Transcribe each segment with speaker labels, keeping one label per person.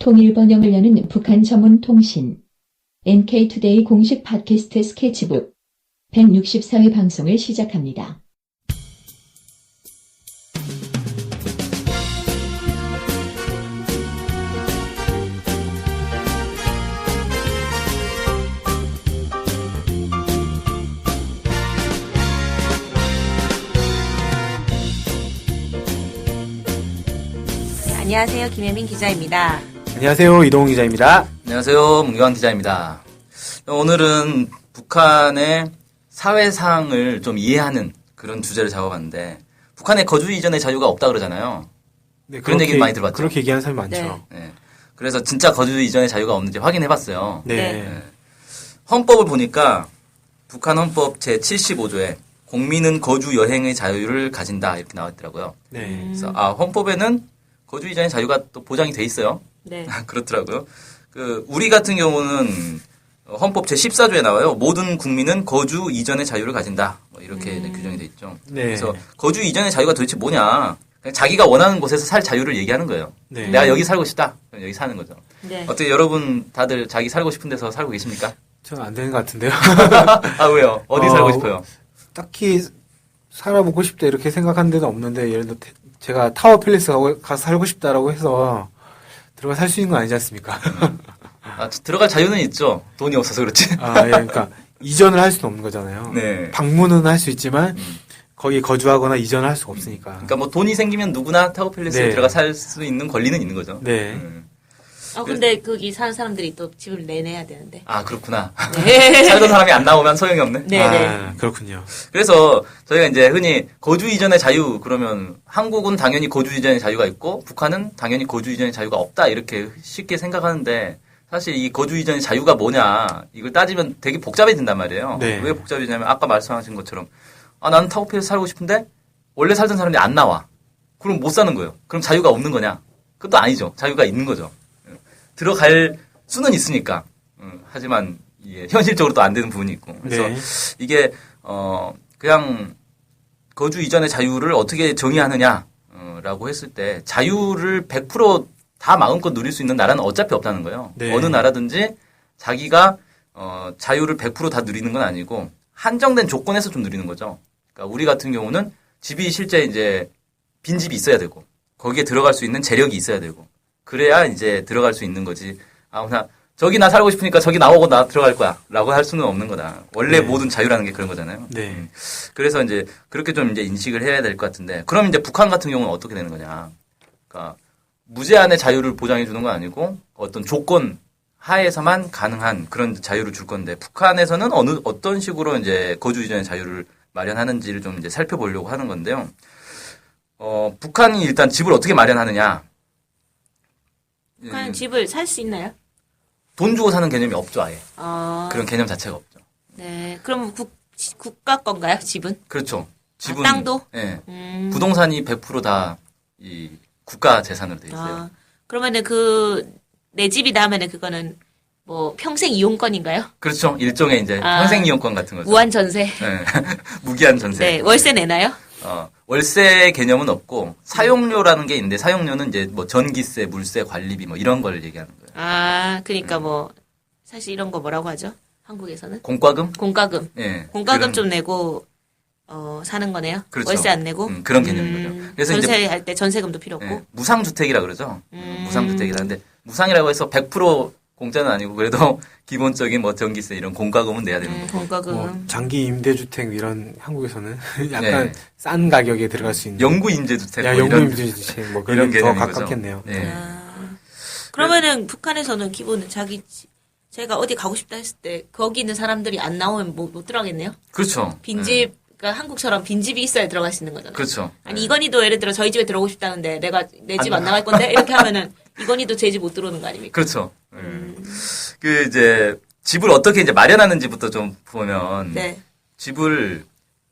Speaker 1: 통일 번영을 여는 북한 전문 통신 NK투데이 공식 팟캐스트 스케치북 164회 방송을 시작합니다.
Speaker 2: 안녕하세요. 김혜민 기자입니다.
Speaker 3: 안녕하세요. 이동훈 기자입니다.
Speaker 4: 안녕하세요. 문경환 기자입니다. 오늘은 북한의 사회상을 좀 이해하는 그런 주제를 잡아봤는데, 북한의 거주 이전의 자유가 없다 그러잖아요.
Speaker 3: 네,
Speaker 4: 그런 얘기 많이 들어봤죠.
Speaker 3: 그렇게 얘기하는 사람이 많죠.
Speaker 4: 네. 그래서 진짜 거주 이전의 자유가 없는지 확인해봤어요.
Speaker 3: 네.
Speaker 4: 헌법을 보니까 북한 헌법 제75조에 국민은 거주 여행의 자유를 가진다 이렇게 나와 있더라고요.
Speaker 3: 네.
Speaker 4: 그래서 헌법에는 거주 이전의 자유가 또 보장이 돼 있어요.
Speaker 2: 네.
Speaker 4: 그렇더라고요. 우리 같은 경우는 헌법 제14조에 나와요. 모든 국민은 거주 이전의 자유를 가진다. 뭐 이렇게 규정이 돼 있죠.
Speaker 3: 네.
Speaker 4: 그래서 거주 이전의 자유가 도대체 뭐냐? 그냥 자기가 원하는 곳에서 살 자유를 얘기하는 거예요.
Speaker 3: 네.
Speaker 4: 내가 여기 살고 싶다. 그럼 여기 사는 거죠.
Speaker 2: 네.
Speaker 4: 어떻게 여러분 다들 자기 살고 싶은 데서 살고 계십니까?
Speaker 3: 저는 안 되는 것 같은데요.
Speaker 4: 아, 왜요? 어디 살고 싶어요?
Speaker 3: 딱히 살아보고 싶다 이렇게 생각한 데는 없는데, 예를 들어 제가 타워 팰리스 가서 살고 싶다라고 해서 들어가 살 수 있는 건 아니지 않습니까?
Speaker 4: 들어갈 자유는 있죠. 돈이 없어서 그렇지.
Speaker 3: 예, 그러니까 이전을 할 수는 없는 거잖아요.
Speaker 4: 네.
Speaker 3: 방문은 할 수 있지만 거기 거주하거나 이전을 할 수가 없으니까.
Speaker 4: 그러니까 뭐 돈이 생기면 누구나 타워 팰리스에
Speaker 3: 네.
Speaker 4: 들어가 살 수 있는 권리는 있는 거죠.
Speaker 3: 네.
Speaker 2: 근데 거기 사는 사람들이 또 집을 내내야 되는데.
Speaker 4: 아, 그렇구나.
Speaker 2: 네.
Speaker 4: 살던 사람이 안 나오면 소용이 없네.
Speaker 2: 네.
Speaker 3: 그렇군요.
Speaker 4: 그래서 저희가 이제 흔히 거주 이전의 자유 그러면 한국은 당연히 거주 이전의 자유가 있고 북한은 당연히 거주 이전의 자유가 없다 이렇게 쉽게 생각하는데 사실 이 거주 이전의 자유가 뭐냐 이걸 따지면 되게 복잡해진단 말이에요.
Speaker 3: 네.
Speaker 4: 왜 복잡해지냐면 아까 말씀하신 것처럼 나는 타워필에서 살고 싶은데 원래 살던 사람들이 안 나와. 그럼 못 사는 거예요. 그럼 자유가 없는 거냐? 그것도 아니죠. 자유가 있는 거죠. 들어갈 수는 있으니까. 하지만 이게 현실적으로 또 안 되는 부분이 있고. 그래서
Speaker 3: 네.
Speaker 4: 이게 그냥 거주 이전의 자유를 어떻게 정의하느냐라고 했을 때 자유를 100%다 마음껏 누릴 수 있는 나라는 어차피 없다는 거예요.
Speaker 3: 네.
Speaker 4: 어느 나라든지 자기가 자유를 100%다 누리는 건 아니고 한정된 조건에서 좀 누리는 거죠. 그러니까 우리 같은 경우는 집이 실제 이제 빈집이 있어야 되고 거기에 들어갈 수 있는 재력이 있어야 되고 그래야 이제 들어갈 수 있는 거지. 그냥 저기 나 살고 싶으니까 저기 나오고 나 들어갈 거야. 라고 할 수는 없는 거다. 원래
Speaker 3: 네.
Speaker 4: 모든 자유라는 게 그런 거잖아요.
Speaker 3: 네.
Speaker 4: 그래서 이제 그렇게 좀 이제 인식을 해야 될 것 같은데 그럼 이제 북한 같은 경우는 어떻게 되는 거냐. 그러니까 무제한의 자유를 보장해 주는 건 아니고 어떤 조건 하에서만 가능한 그런 자유를 줄 건데 북한에서는 어떤 식으로 이제 거주 이전의 자유를 마련하는지를 좀 이제 살펴보려고 하는 건데요. 북한이 일단 집을 어떻게 마련하느냐.
Speaker 2: 북한 집을 살 수 있나요?
Speaker 4: 돈 주고 사는 개념이 없죠, 아예. 그런 개념 자체가 없죠.
Speaker 2: 네. 그럼 국가 건가요, 집은?
Speaker 4: 그렇죠. 집은.
Speaker 2: 땅도?
Speaker 4: 예. 부동산이 100% 다 이 국가 재산으로 돼 있어요.
Speaker 2: 그러면은 내 집이 나면은 그거는 뭐 평생 이용권인가요?
Speaker 4: 그렇죠. 일종의 이제 평생 이용권 같은 거죠.
Speaker 2: 무한 전세.
Speaker 4: 예. 무기한 전세.
Speaker 2: 네. 월세 내나요?
Speaker 4: 월세 개념은 없고 사용료라는 게 있는데 사용료는 이제 뭐 전기세, 물세, 관리비 뭐 이런 걸 얘기하는 거예요.
Speaker 2: 그러니까 뭐 사실 이런 거 뭐라고 하죠? 한국에서는?
Speaker 4: 공과금?
Speaker 2: 공과금.
Speaker 4: 예.
Speaker 2: 공과금 좀 내고 사는 거네요.
Speaker 4: 그렇죠.
Speaker 2: 월세 안 내고.
Speaker 4: 그런 개념인 거죠. 그래서
Speaker 2: 전세할 때 전세금도 필요 없고.
Speaker 4: 예, 무상주택이라 그러죠. 무상주택이라는데 무상이라고 해서 100% 공짜는 아니고 그래도 기본적인 뭐 전기세 이런 공과금은 내야 되는 거죠.
Speaker 2: 공과금.
Speaker 3: 뭐 장기 임대주택 이런 한국에서는 약간
Speaker 4: 네.
Speaker 3: 싼 가격에 들어갈 수 있는.
Speaker 4: 영구 임대주택 뭐
Speaker 3: 영구
Speaker 4: 이런
Speaker 3: 임대주택 뭐
Speaker 4: 이런
Speaker 3: 그런 게 더
Speaker 4: 개념인 거죠.
Speaker 3: 가깝겠네요.
Speaker 4: 네.
Speaker 2: 그러면은 북한에서는 기본은 제가 어디 가고 싶다 했을 때 거기 있는 사람들이 안 나오면 못 들어가겠네요.
Speaker 4: 그렇죠.
Speaker 2: 빈집, 그러니까 한국처럼 빈집이 있어야 들어갈 수 있는 거잖아요.
Speaker 4: 그렇죠.
Speaker 2: 아니 이건희도 예를 들어 저희 집에 들어오고 싶다는데 내가 내 집 안 나갈 건데 이렇게 하면은 이건희도 제 집 못 들어오는 거 아닙니까?
Speaker 4: 그렇죠. 이제 집을 어떻게 이제 마련하는지부터 좀 보면
Speaker 2: 네.
Speaker 4: 집을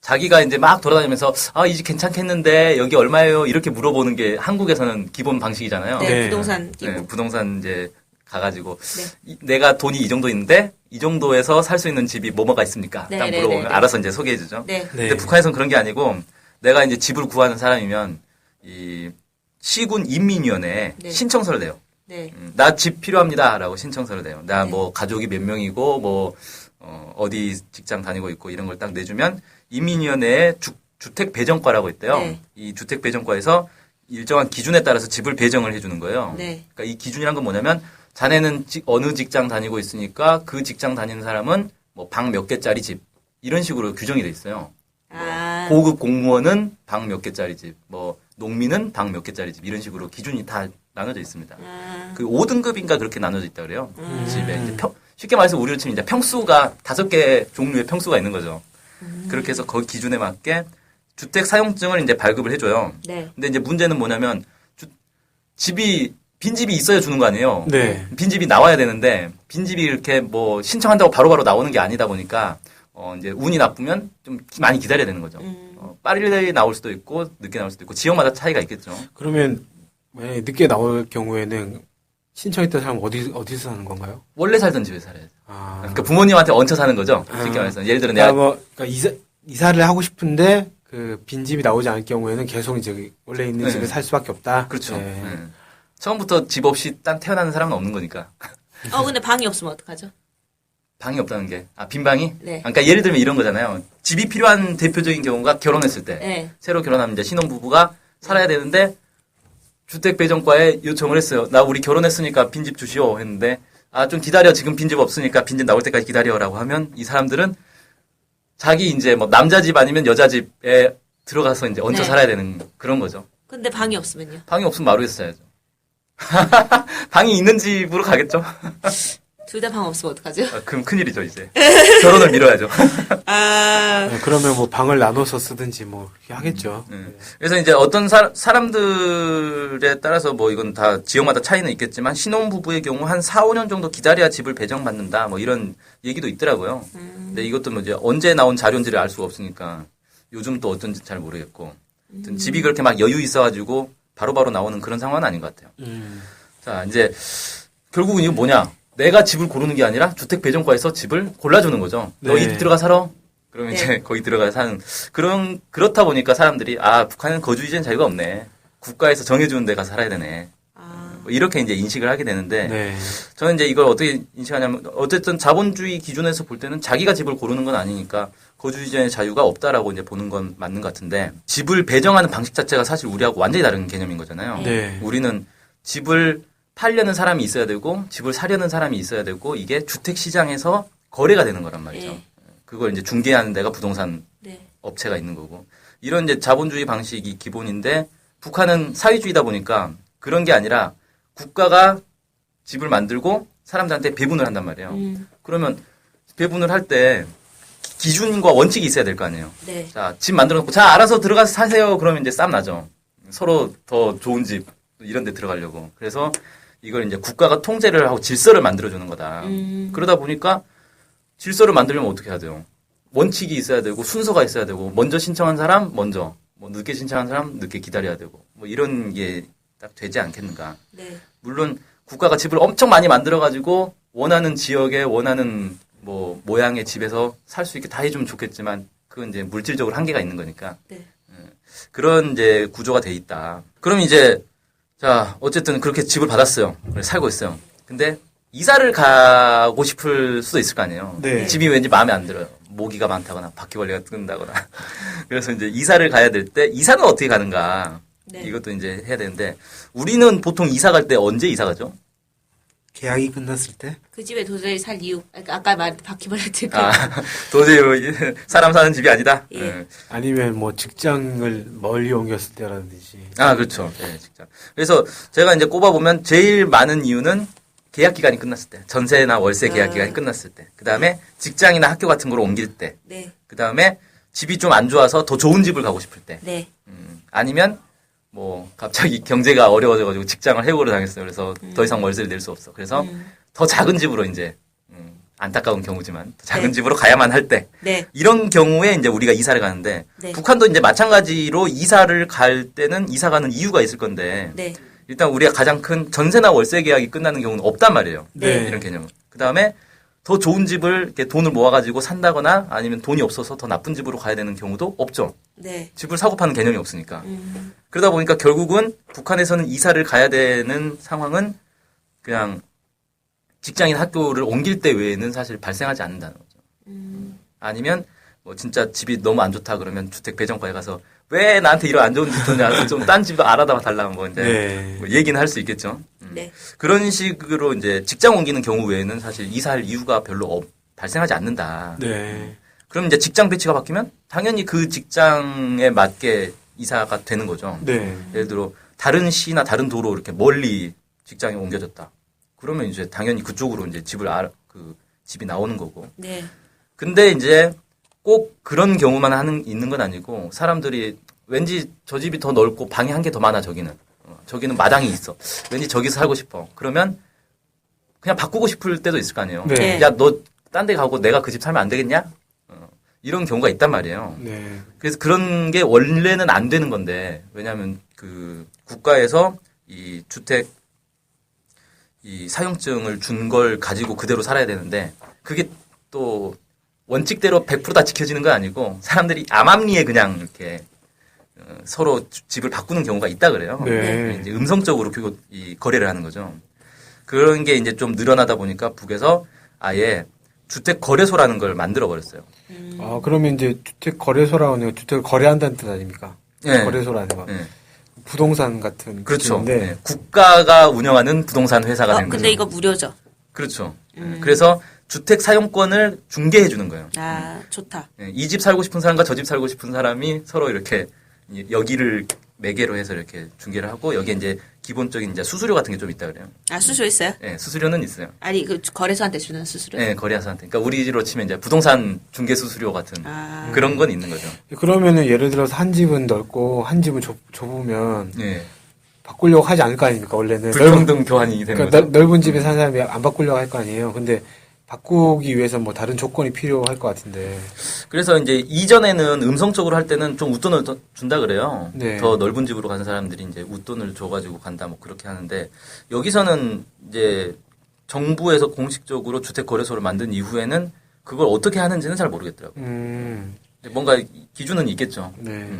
Speaker 4: 자기가 이제 막 돌아다니면서 이 집 괜찮겠는데 여기 얼마예요? 이렇게 물어보는 게 한국에서는 기본 방식이잖아요.
Speaker 2: 네,
Speaker 3: 네.
Speaker 2: 부동산 끼고.
Speaker 4: 네, 부동산 이제 가가지고
Speaker 2: 네.
Speaker 4: 내가 돈이 이 정도 있는데 이 정도에서 살 수 있는 집이 뭐가 있습니까?
Speaker 2: 네,
Speaker 4: 딱
Speaker 2: 네,
Speaker 4: 물어보면
Speaker 2: 네, 네.
Speaker 4: 알아서 이제 소개해주죠.
Speaker 2: 네.
Speaker 3: 네.
Speaker 4: 근데 북한에서는 그런 게 아니고 내가 이제 집을 구하는 사람이면 이 시군 인민위원회에
Speaker 2: 네.
Speaker 4: 신청서를 내요.
Speaker 2: 네.
Speaker 4: 나 집 필요합니다라고 신청서를 내요. 나
Speaker 2: 네.
Speaker 4: 뭐 가족이 몇 명이고 뭐 어디 직장 다니고 있고 이런 걸 딱 내주면 이민위원회에 주택 배정과라고 있대요.
Speaker 2: 네.
Speaker 4: 이 주택 배정과에서 일정한 기준에 따라서 집을 배정을 해주는 거예요.
Speaker 2: 네.
Speaker 4: 그러니까 이 기준이란 건 뭐냐면 자네는 어느 직장 다니고 있으니까 그 직장 다니는 사람은 뭐 방 몇 개짜리 집 이런 식으로 규정이 돼 있어요.
Speaker 2: 아.
Speaker 4: 고급 공무원은 방 몇 개짜리 집, 뭐 농민은 방 몇 개짜리 집 이런 식으로 기준이 다 나눠져 있습니다. 그 5등급인가 그렇게 나눠져 있다 그래요. 집에 이제 쉽게 말해서 우리로 치면 이제 평수가 5개 종류의 평수가 있는 거죠. 그렇게 해서 그 기준에 맞게 주택 사용증을 이제 발급을 해줘요.
Speaker 2: 네.
Speaker 4: 근데 이제 문제는 뭐냐면 빈집이 있어야 주는 거 아니에요.
Speaker 3: 네.
Speaker 4: 빈집이 나와야 되는데 빈집이 이렇게 뭐 신청한다고 바로바로 나오는 게 아니다 보니까 이제 운이 나쁘면 좀 많이 기다려야 되는 거죠. 빨리 나올 수도 있고 늦게 나올 수도 있고 지역마다 차이가 있겠죠.
Speaker 3: 그러면 만약에 늦게 나올 경우에는 신청했던 사람 어디서 사는 건가요?
Speaker 4: 원래 살던 집에 살아야죠.
Speaker 3: 아.
Speaker 4: 그러니까 부모님한테 얹혀 사는 거죠. 쉽게 말해서 예를 들어 내가
Speaker 3: 그러니까 이사를 하고 싶은데 그 빈집이 나오지 않을 경우에는 계속 이제 원래 있는
Speaker 4: 네.
Speaker 3: 집에 살 수밖에 없다.
Speaker 4: 그렇죠.
Speaker 3: 네.
Speaker 4: 네. 처음부터 집 없이 딴 태어나는 사람은 없는 거니까.
Speaker 2: 근데 방이 없으면 어떡하죠?
Speaker 4: 방이 없다는 게, 빈 방이?
Speaker 2: 네.
Speaker 4: 그러니까 예를 들면 이런 거잖아요. 집이 필요한 대표적인 경우가 결혼했을 때.
Speaker 2: 네.
Speaker 4: 새로 결혼하면 이제 신혼부부가 살아야 되는데, 주택배정과에 요청을 했어요. 나 우리 결혼했으니까 빈집 주시오. 했는데, 좀 기다려. 지금 빈집 없으니까 빈집 나올 때까지 기다려라고 하면, 이 사람들은 자기 이제 뭐 남자 집 아니면 여자 집에 들어가서 이제 얹혀
Speaker 2: 네.
Speaker 4: 살아야 되는 그런 거죠.
Speaker 2: 근데 방이 없으면요?
Speaker 4: 방이 없으면 마루에서 자야죠. 방이 있는 집으로 가겠죠?
Speaker 2: 둘 다 방 없으면 어떡하죠?
Speaker 4: 그럼 큰일이죠, 이제. 결혼을 미뤄야죠.
Speaker 3: 네, 그러면 뭐 방을 나눠서 쓰든지 뭐 그렇게 하겠죠.
Speaker 4: 그래서 이제 어떤 사람들에 따라서 뭐 이건 다 지역마다 차이는 있겠지만 신혼부부의 경우 한 4, 5년 정도 기다려야 집을 배정받는다 뭐 이런 얘기도 있더라고요. 근데 이것도 뭐 이제 언제 나온 자료인지를 알 수가 없으니까 요즘 또 어떤지 잘 모르겠고. 아무튼 집이 그렇게 막 여유 있어가지고 바로바로 나오는 그런 상황은 아닌 것 같아요. 자, 이제 결국은 이거 뭐냐. 내가 집을 고르는 게 아니라 주택배정과에서 집을 골라주는 거죠.
Speaker 3: 네.
Speaker 4: 너 이 들어가 살아? 그러면
Speaker 2: 네.
Speaker 4: 이제 거기 들어가 사는 그렇다 보니까 사람들이 북한은 거주 이제는 자유가 없네. 국가에서 정해주는 데 가서 살아야 되네. 뭐 이렇게 이제 인식을 하게 되는데
Speaker 3: 네.
Speaker 4: 저는 이제 이걸 어떻게 인식하냐면 어쨌든 자본주의 기준에서 볼 때는 자기가 집을 고르는 건 아니니까 거주 이전의 자유가 없다라고 이제 보는 건 맞는 것 같은데 집을 배정하는 방식 자체가 사실 우리하고 완전히 다른 개념인 거잖아요.
Speaker 3: 네.
Speaker 4: 우리는 집을 팔려는 사람이 있어야 되고 집을 사려는 사람이 있어야 되고 이게 주택 시장에서 거래가 되는 거란 말이죠.
Speaker 2: 네.
Speaker 4: 그걸 이제 중개하는 데가 부동산
Speaker 2: 네.
Speaker 4: 업체가 있는 거고 이런 이제 자본주의 방식이 기본인데 북한은 사회주의다 보니까 그런 게 아니라 국가가 집을 만들고 사람들한테 배분을 한단 말이에요. 그러면 배분을 할 때 기준과 원칙이 있어야 될 거 아니에요.
Speaker 2: 네.
Speaker 4: 자, 집 만들어 놓고 자, 알아서 들어가서 사세요. 그러면 이제 싸움 나죠. 서로 더 좋은 집 이런 데 들어가려고. 그래서 이걸 이제 국가가 통제를 하고 질서를 만들어주는 거다. 그러다 보니까 질서를 만들려면 어떻게 해야 돼요? 원칙이 있어야 되고 순서가 있어야 되고 먼저 신청한 사람 먼저 뭐 늦게 신청한 사람 늦게 기다려야 되고 뭐 이런 게 딱 되지 않겠는가.
Speaker 2: 네.
Speaker 4: 물론 국가가 집을 엄청 많이 만들어가지고 원하는 지역에 원하는 뭐 모양의 집에서 살 수 있게 다 해주면 좋겠지만 그건 이제 물질적으로 한계가 있는 거니까.
Speaker 2: 네.
Speaker 4: 그런 이제 구조가 돼 있다. 그럼 이제 자 어쨌든 그렇게 집을 받았어요. 살고 있어요. 근데 이사를 가고 싶을 수도 있을 거 아니에요.
Speaker 3: 네.
Speaker 4: 집이 왠지 마음에 안 들어요. 모기가 많다거나 바퀴벌레가 뜬다거나. 그래서 이제 이사를 가야 될 때 이사는 어떻게 가는가.
Speaker 2: 네.
Speaker 4: 이것도 이제 해야 되는데 우리는 보통 이사 갈 때 언제 이사 가죠?
Speaker 3: 계약이 끝났을 때?
Speaker 2: 그 집에 도저히 살 이유. 아까 말한 바퀴벌레 때문에.
Speaker 4: 도저히 사람 사는 집이 아니다.
Speaker 2: 예.
Speaker 4: 예.
Speaker 3: 아니면 뭐 직장을 멀리 옮겼을 때라든지.
Speaker 4: 그렇죠. 예, 직장. 그래서 제가 이제 꼽아보면 제일 많은 이유는 계약 기간이 끝났을 때, 전세나 월세 계약 기간이 끝났을 때, 그 다음에 직장이나 학교 같은 걸 옮길 때,
Speaker 2: 네.
Speaker 4: 그 다음에 집이 좀 안 좋아서 더 좋은 집을 가고 싶을 때,
Speaker 2: 네.
Speaker 4: 아니면 뭐 갑자기 경제가 어려워져가지고 직장을 해고를 당했어요. 그래서 더 이상 월세를 낼 수 없어. 그래서 더 작은 집으로 이제 안타까운 경우지만 더 작은
Speaker 2: 네.
Speaker 4: 집으로 가야만 할 때,
Speaker 2: 네.
Speaker 4: 이런 경우에 이제 우리가 이사를 가는데
Speaker 2: 네.
Speaker 4: 북한도 이제 마찬가지로 이사를 갈 때는 이사 가는 이유가 있을 건데
Speaker 2: 네.
Speaker 4: 일단 우리가 가장 큰 전세나 월세 계약이 끝나는 경우는 없단 말이에요.
Speaker 3: 네.
Speaker 4: 이런 개념은. 그 다음에 더 좋은 집을 이렇게 돈을 모아가지고 산다거나 아니면 돈이 없어서 더 나쁜 집으로 가야 되는 경우도 없죠.
Speaker 2: 네.
Speaker 4: 집을 사고 파는 개념이 없으니까. 그러다 보니까 결국은 북한에서는 이사를 가야 되는 상황은 그냥 직장인 학교를 옮길 때 외에는 사실 발생하지 않는다는 거죠. 아니면 뭐 진짜 집이 너무 안 좋다 그러면 주택 배정과에 가서 왜 나한테 이런 안 좋은 집 줬냐 좀 딴 집도 알아봐 달라고 뭐 이제
Speaker 3: 네.
Speaker 4: 뭐 얘기는 할 수 있겠죠.
Speaker 2: 네.
Speaker 4: 그런 식으로 이제 직장 옮기는 경우 외에는 사실 이사할 이유가 별로 발생하지 않는다.
Speaker 3: 네.
Speaker 4: 그럼 이제 직장 배치가 바뀌면 당연히 그 직장에 맞게 이사가 되는 거죠.
Speaker 3: 네.
Speaker 4: 예를 들어 다른 시나 다른 도로 이렇게 멀리 직장에 옮겨졌다. 그러면 이제 당연히 그쪽으로 이제 집이 나오는 거고.
Speaker 2: 네.
Speaker 4: 근데 이제 꼭 그런 경우만 있는 건 아니고 사람들이 왠지 저 집이 더 넓고 방이 한 개 더 많아 저기는. 저기는 마당이 있어. 왠지 저기서 살고 싶어. 그러면 그냥 바꾸고 싶을 때도 있을 거 아니에요.
Speaker 3: 네.
Speaker 4: 야, 너 딴 데 가고 내가 그 집 살면 안 되겠냐? 이런 경우가 있단 말이에요.
Speaker 3: 네.
Speaker 4: 그래서 그런 게 원래는 안 되는 건데, 왜냐하면 그 국가에서 이 주택 이 사용증을 준 걸 가지고 그대로 살아야 되는데, 그게 또 원칙대로 100%다 지켜지는 건 아니고, 사람들이 암암리에 그냥 이렇게 서로 집을 바꾸는 경우가 있다 그래요.
Speaker 3: 네.
Speaker 4: 이제 음성적으로 이 거래를 하는 거죠. 그런 게 이제 좀 늘어나다 보니까 북에서 아예 주택 거래소라는 걸 만들어 버렸어요.
Speaker 3: 아, 그러면 이제 주택 거래소라는 건 주택을 거래한다는 뜻 아닙니까?
Speaker 4: 네.
Speaker 3: 거래소라는 건.
Speaker 4: 네.
Speaker 3: 부동산 같은.
Speaker 4: 그렇죠.
Speaker 3: 느낌인데.
Speaker 4: 네. 국가가 운영하는 부동산 회사가 되는 거죠.
Speaker 2: 근데 이거 무료죠.
Speaker 4: 그렇죠. 그래서 주택 사용권을 중개해 주는 거예요.
Speaker 2: 아, 좋다.
Speaker 4: 이 집 살고 싶은 사람과 저 집 살고 싶은 사람이 서로 이렇게 여기를 매개로 해서 이렇게 중개를 하고 여기에 이제 기본적인 이제 수수료 같은 게 좀 있다 그래요.
Speaker 2: 아, 수수료 있어요?
Speaker 4: 네, 수수료는 있어요.
Speaker 2: 아니, 그 거래소한테 주는 수수료?
Speaker 4: 네, 거래사한테. 그러니까 우리로 치면 이제 부동산 중개 수수료 같은
Speaker 2: 아.
Speaker 4: 그런 건 있는 거죠.
Speaker 3: 그러면은 예를 들어서 한 집은 넓고 한 집은 좁으면
Speaker 4: 네.
Speaker 3: 바꾸려고 하지 않을 거 아닙니까? 원래는.
Speaker 4: 불평등 교환이 되는
Speaker 3: 그러니까
Speaker 4: 거죠.
Speaker 3: 넓은 집에 사는 사람이 안 바꾸려고 할 거 아니에요. 근데 바꾸기 위해서 뭐 다른 조건이 필요할 것 같은데.
Speaker 4: 그래서 이제 이전에는 음성적으로 할 때는 좀 웃돈을 준다 그래요.
Speaker 3: 네.
Speaker 4: 더 넓은 집으로 가는 사람들이 이제 웃돈을 줘가지고 간다 뭐 그렇게 하는데 여기서는 이제 정부에서 공식적으로 주택 거래소를 만든 이후에는 그걸 어떻게 하는지는 잘 모르겠더라고요. 뭔가 기준은 있겠죠.
Speaker 3: 네.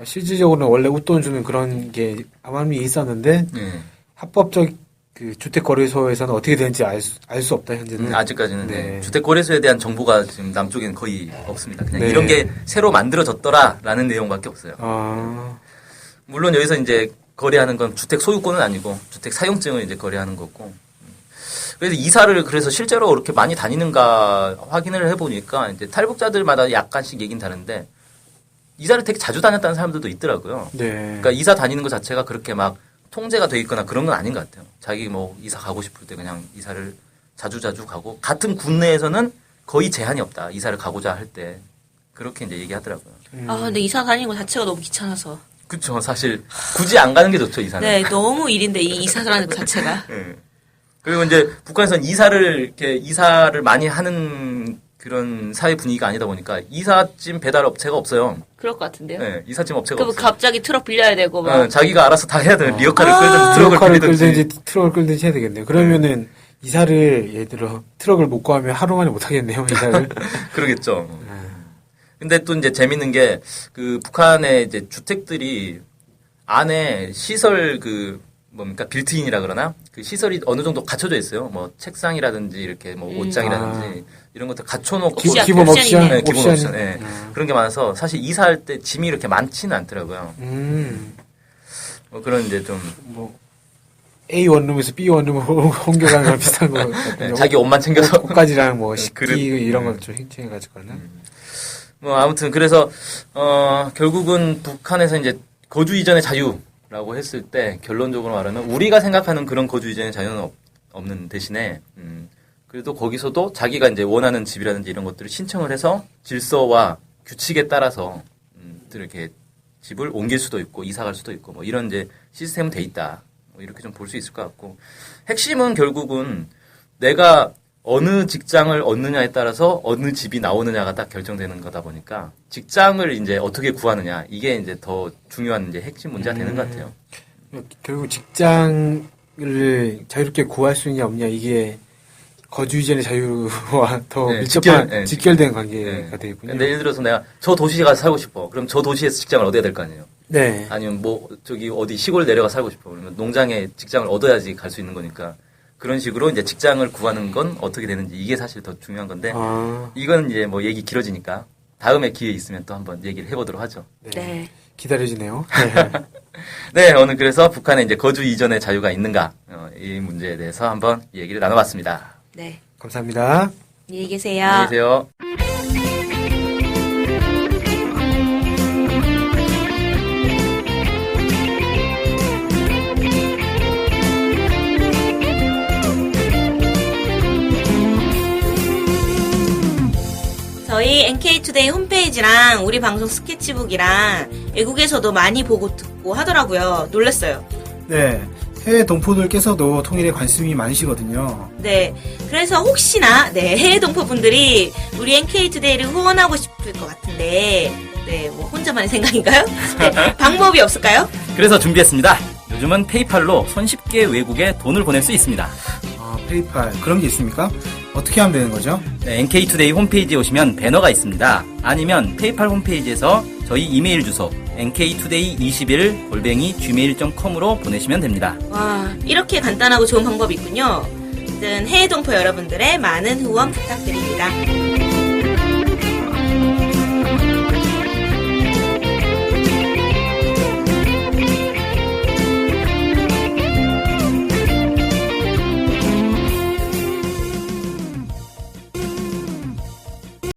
Speaker 3: 실질적으로는 원래 웃돈 주는 그런 게 암암리에 있었는데
Speaker 4: 네.
Speaker 3: 합법적 그 주택 거래소에서는 어떻게 되는지 알 수 없다 현재는.
Speaker 4: 아직까지는
Speaker 3: 네.
Speaker 4: 네. 주택 거래소에 대한 정보가 지금 남쪽에는 거의 없습니다. 그냥
Speaker 3: 네.
Speaker 4: 이런 게 새로 만들어졌더라라는 내용밖에 없어요.
Speaker 3: 아,
Speaker 4: 물론 여기서 이제 거래하는 건 주택 소유권은 아니고 주택 사용증을 이제 거래하는 거고. 그래서 이사를 그래서 실제로 그렇게 많이 다니는가 확인을 해보니까 이제 탈북자들마다 약간씩 얘기는 다른데 이사를 되게 자주 다녔다는 사람들도 있더라고요.
Speaker 3: 네.
Speaker 4: 그러니까 이사 다니는 것 자체가 그렇게 막 통제가 돼 있거나 그런 건 아닌 것 같아요. 자기 뭐 이사 가고 싶을 때 그냥 이사를 자주 가고 같은 군내에서는 거의 제한이 없다. 이사를 가고자 할 때 그렇게 이제 얘기하더라고요.
Speaker 2: 아, 근데 이사 다니는 거 자체가 너무 귀찮아서.
Speaker 4: 그렇죠. 사실 굳이 안 가는 게 좋죠 이사는.
Speaker 2: 네, 너무 일인데 이 이사라는 거 자체가.
Speaker 4: 네. 그리고 이제 북한에서는 이사를 많이 하는 그런 사회 분위기가 아니다 보니까 이삿짐 배달 업체가 없어요.
Speaker 2: 그럴 것 같은데요.
Speaker 4: 네, 이삿짐 업체가
Speaker 2: 그럼
Speaker 4: 없어요.
Speaker 2: 갑자기 트럭 빌려야 되고 막.
Speaker 4: 자기가 알아서 다 해야 돼요. 리어카를 끌든지 트럭을
Speaker 3: 트럭을
Speaker 4: 빌리든지.
Speaker 3: 끌든지 트럭을 끌든지 해야 되겠네요. 그러면은 이사를 예를 들어 트럭을 못 구하면 하루 만에 못 하겠네요. 이사를.
Speaker 4: 그러겠죠. 근데 또 이제 재밌는 게 그 북한의 이제 주택들이 안에 시설 뭡니까 빌트인이라 그러나 그 시설이 어느 정도 갖춰져 있어요. 뭐 책상이라든지 이렇게 뭐 옷장이라든지 이런 것들 갖춰놓고
Speaker 3: 기본 옵션.
Speaker 4: 네, 기본
Speaker 3: 옵션이.
Speaker 4: 옵션. 네. 그런 게 많아서 사실 이사할 때 짐이 이렇게 많지는 않더라고요. 뭐 그런 이제 좀
Speaker 3: 뭐 A 원룸에서 B 원룸으로 옮겨가는 거랑 비슷한 거.
Speaker 4: 네, 자기 옷만 챙겨서
Speaker 3: 옷까지랑 뭐 식기
Speaker 4: 그릇.
Speaker 3: 이런 걸 좀 행칭해가지고 하나.
Speaker 4: 뭐 아무튼 그래서 결국은 북한에서 이제 거주 이전의 자유라고 했을 때 결론적으로 말하면 우리가 생각하는 그런 거주 이전의 자유는 없는 대신에 그래도 거기서도 자기가 이제 원하는 집이라든지 이런 것들을 신청을 해서 질서와 규칙에 따라서 이렇게 집을 옮길 수도 있고 이사 갈 수도 있고 뭐 이런 이제 시스템은 돼 있다. 뭐 이렇게 좀 볼 수 있을 것 같고 핵심은 결국은 내가 어느 직장을 얻느냐에 따라서 어느 집이 나오느냐가 딱 결정되는 거다 보니까 직장을 이제 어떻게 구하느냐 이게 이제 더 중요한 이제 핵심 문제가 되는 것 같아요.
Speaker 3: 결국 직장을 자유롭게 구할 수 있냐 없냐 이게 거주 이전의 자유와 더
Speaker 4: 네,
Speaker 3: 밀접한 직결된 관계가
Speaker 4: 네.
Speaker 3: 되겠군요.
Speaker 4: 근데 예를 들어서 내가 저 도시에 가서 살고 싶어. 그럼 저 도시에서 직장을 얻어야 될 거 아니에요.
Speaker 3: 네.
Speaker 4: 아니면 뭐 저기 어디 시골 내려가 살고 싶어. 그러면 농장에 직장을 얻어야지 갈 수 있는 거니까 그런 식으로 이제 직장을 구하는 건 어떻게 되는지 이게 사실 더 중요한 건데
Speaker 3: 아,
Speaker 4: 이건 이제 뭐 얘기 길어지니까 다음에 기회 있으면 또 한번 얘기를 해보도록 하죠.
Speaker 2: 네.
Speaker 3: 기다려지네요.
Speaker 4: 네, 오늘 그래서 북한에 이제 거주 이전의 자유가 있는가 이 문제에 대해서 한번 얘기를 나눠봤습니다.
Speaker 2: 네.
Speaker 3: 감사합니다.
Speaker 2: 안녕히 계세요.
Speaker 4: 안녕히 계세요.
Speaker 2: 저희 NK투데이 홈페이지랑 우리 방송 스케치북이랑 외국에서도 많이 보고 듣고 하더라고요. 놀랐어요.
Speaker 5: 네, 해외 동포들께서도 통일에 관심이 많으시거든요.
Speaker 2: 네. 그래서 혹시나 해외 동포분들이 우리 NK투데이를 후원하고 싶을 것 같은데 뭐 혼자만의 생각인가요? 네, 방법이 없을까요?
Speaker 6: 그래서 준비했습니다. 요즘은 페이팔로 손쉽게 외국에 돈을 보낼 수 있습니다.
Speaker 5: 아, 페이팔 그런 게 있습니까? 어떻게 하면 되는 거죠?
Speaker 6: 네, NK투데이 홈페이지에 오시면 배너가 있습니다. 아니면 페이팔 홈페이지에서 저희 이메일 주소 nktoday21@gmail.com으로 보내시면 됩니다.
Speaker 2: 와, 이렇게 간단하고 좋은 방법이 있군요. 아무튼 해외 동포 여러분들의 많은 후원 부탁드립니다.